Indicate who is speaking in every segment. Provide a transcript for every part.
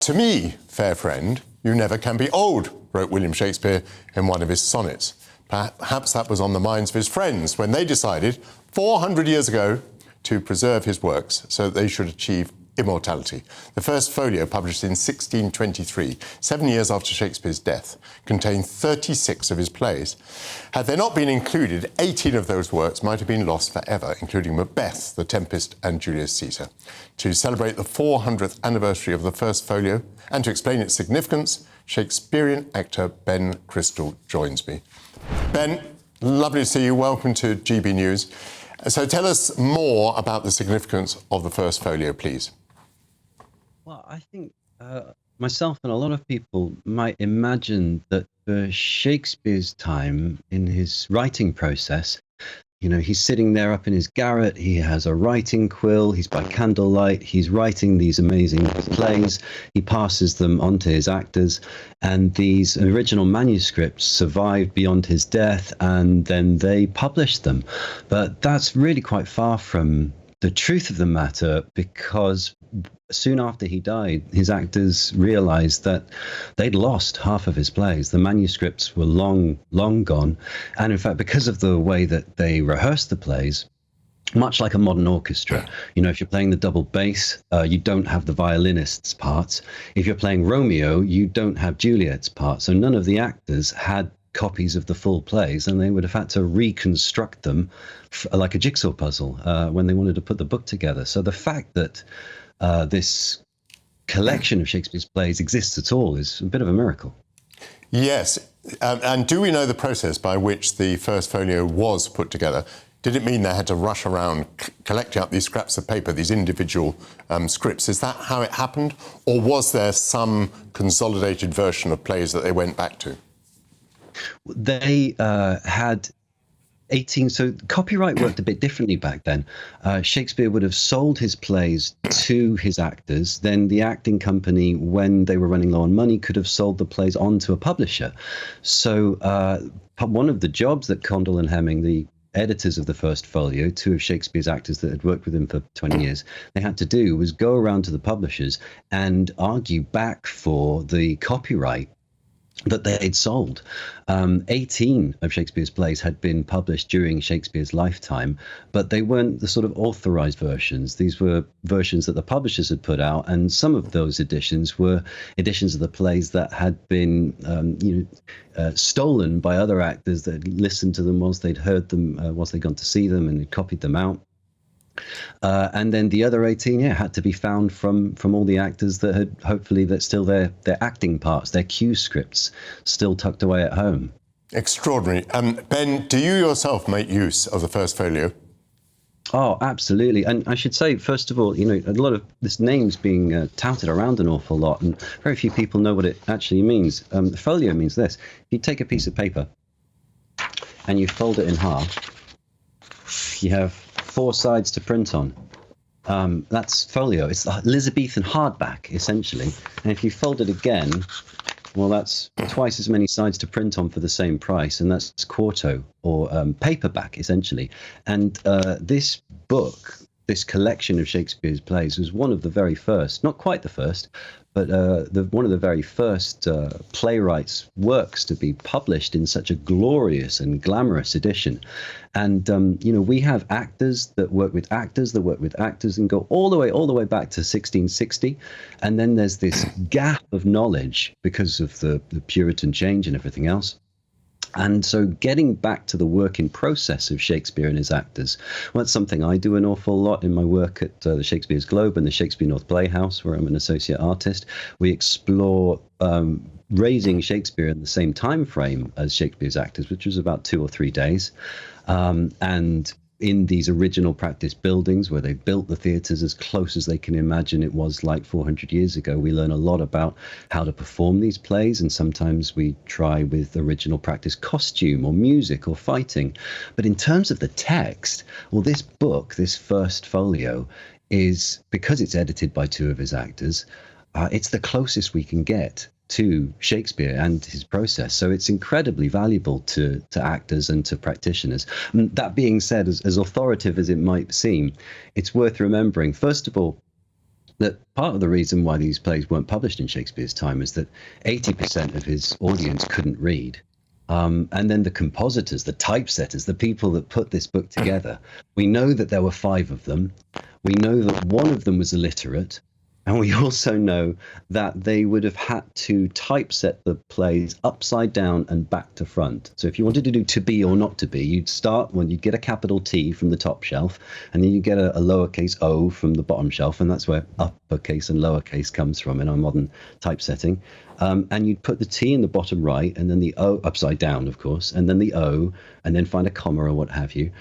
Speaker 1: "To me, fair friend, you never can be old," wrote William Shakespeare in one of his sonnets. Perhaps that was on the minds of his friends when they decided 400 years ago to preserve his works so that they should achieve immortality. The First Folio, published in 1623, 7 years after Shakespeare's death, contained 36 of his plays. Had they not been included, 18 of those works might have been lost forever, including Macbeth, The Tempest and Julius Caesar. To celebrate the 400th anniversary of the First Folio and to explain its significance, Shakespearean actor Ben Crystal joins me. Ben, lovely to see you. Welcome to GB News. So tell us more about the significance of the First Folio, please.
Speaker 2: Well, I think myself and a lot of people might imagine that for Shakespeare's time in his writing process, he's sitting there up in his garret, he has a writing quill, he's by candlelight, he's writing these amazing plays, he passes them on to his actors, and these original manuscripts survived beyond his death, and then they published them. But that's really quite far from the truth of the matter, because soon after he died, his actors realized that they'd lost half of his plays. The manuscripts were long gone. And in fact, because of the way that they rehearsed the plays, much like a modern orchestra, if you're playing the double bass, you don't have the violinist's parts. If you're playing Romeo, you don't have Juliet's part. So none of the actors had copies of the full plays, and they would have had to reconstruct them like a jigsaw puzzle when they wanted to put the book together. So the fact that this collection of Shakespeare's plays exists at all is a bit of a miracle.
Speaker 1: Yes, and do we know the process by which the First Folio was put together? Did it mean they had to rush around collecting up these scraps of paper, these individual scripts? Is that how it happened? Or was there some consolidated version of plays that they went back to?
Speaker 2: They had 18, so copyright worked a bit differently back then. Shakespeare would have sold his plays to his actors. Then the acting company, when they were running low on money, could have sold the plays on to a publisher. So one of the jobs that Condell and Hemming, the editors of the First Folio, two of Shakespeare's actors that had worked with him for 20 years, they had to do was go around to the publishers and argue back for the copyright that they'd sold. 18 of Shakespeare's plays had been published during Shakespeare's lifetime, but they weren't the sort of authorized versions. These were versions that the publishers had put out, and some of those editions were editions of the plays that had been stolen by other actors that had listened to them once they'd heard them, once they'd gone to see them, and had copied them out. And then the other 18, had to be found from all the actors that had hopefully that still their acting parts, their cue scripts, still tucked away at home.
Speaker 1: Extraordinary. Ben, do you yourself make use of the First Folio?
Speaker 2: Oh, absolutely. And I should say, first of all, a lot of this name's being touted around an awful lot, and very few people know what it actually means. The folio means this. If you take a piece of paper and you fold it in half, you have 4 sides to print on. That's folio. It's the Elizabethan hardback, essentially. And if you fold it again, well, that's twice as many sides to print on for the same price, and that's quarto, or paperback, essentially. And this book, this collection of Shakespeare's plays, was one of the very first, not quite the first, but one of the very first playwrights' works to be published in such a glorious and glamorous edition. And we have actors that work with actors and go all the way back to 1660. And then there's this gap of knowledge because of the Puritan change and everything else. And so getting back to the working process of Shakespeare and his actors, well, that's something I do an awful lot in my work at the Shakespeare's Globe and the Shakespeare North Playhouse, where I'm an associate artist. We explore raising Shakespeare in the same time frame as Shakespeare's actors, which was about 2 or 3 days. And in these original practice buildings where they built the theatres as close as they can imagine it was like 400 years ago, we learn a lot about how to perform these plays, and sometimes we try with original practice costume or music or fighting. But in terms of the text, well, this book, this First Folio, is, because it's edited by 2 of his actors, it's the closest we can get to Shakespeare and his process. So it's incredibly valuable to actors and to practitioners. And that being said, as authoritative as it might seem, it's worth remembering, first of all, that part of the reason why these plays weren't published in Shakespeare's time is that 80% of his audience couldn't read. And then the compositors, the typesetters, the people that put this book together, we know that there were 5 of them. We know that one of them was illiterate. And we also know that they would have had to typeset the plays upside down and back to front. So if you wanted to do to be or not to be, you'd start when you'd get a capital T from the top shelf, and then you get a lowercase o from the bottom shelf, and that's where uppercase and lowercase comes from in our modern typesetting. And you'd put the T in the bottom right, and then the O upside down, of course, and then the O, and then find a comma or what have you.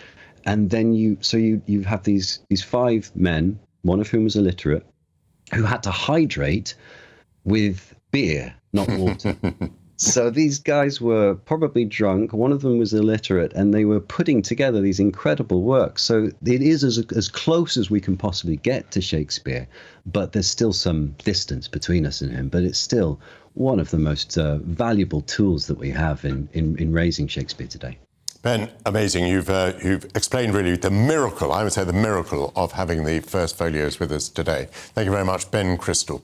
Speaker 2: And then you have these 5 men, one of whom was illiterate, who had to hydrate with beer, not water. So these guys were probably drunk. One of them was illiterate, and they were putting together these incredible works. So it is as close as we can possibly get to Shakespeare, but there's still some distance between us and him. But it's still one of the most valuable tools that we have in raising Shakespeare today.
Speaker 1: Ben, amazing. You've explained really the miracle, I would say the miracle of having the First Folios with us today. Thank you very much, Ben Crystal.